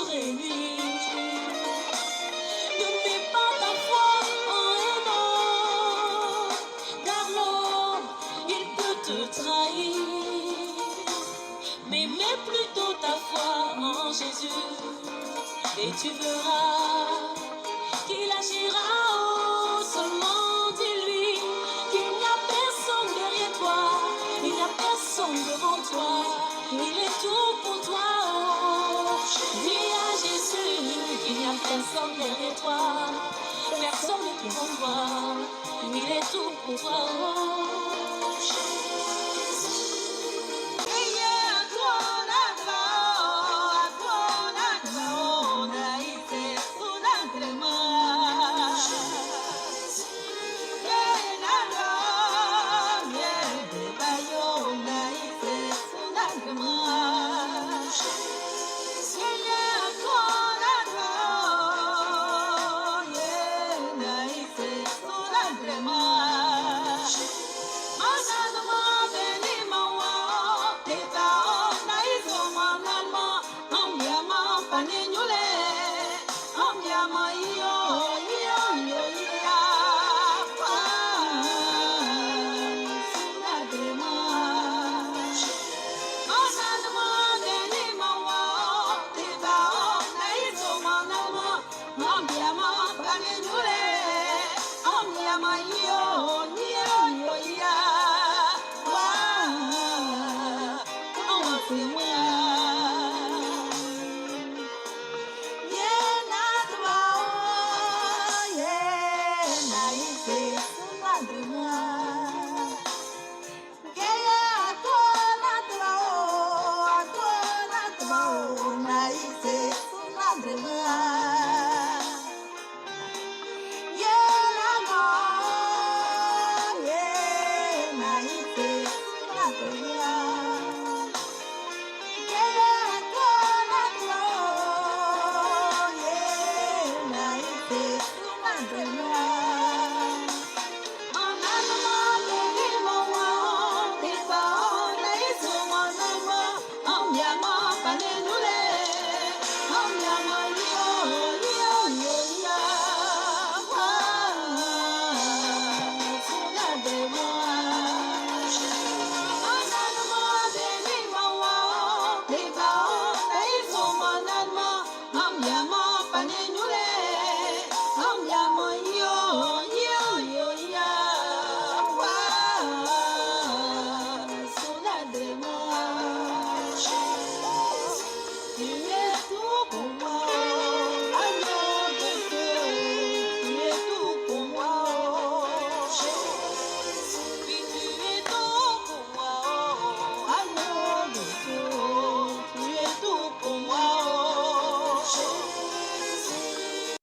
jour et nuit. Ne mets pas ta foi en un homme, car l'homme, il peut te trahir. Mais mets plutôt ta foi en Jésus, et tu verras qu'il agira. Oh, seulement dis-lui qu'il n'y a personne derrière toi, il n'y a personne devant toi, il est tout pour toi. Oh, dis à Jésus qu'il n'y a personne derrière toi, personne devant toi, il est tout pour toi. Oh, Jésus. Om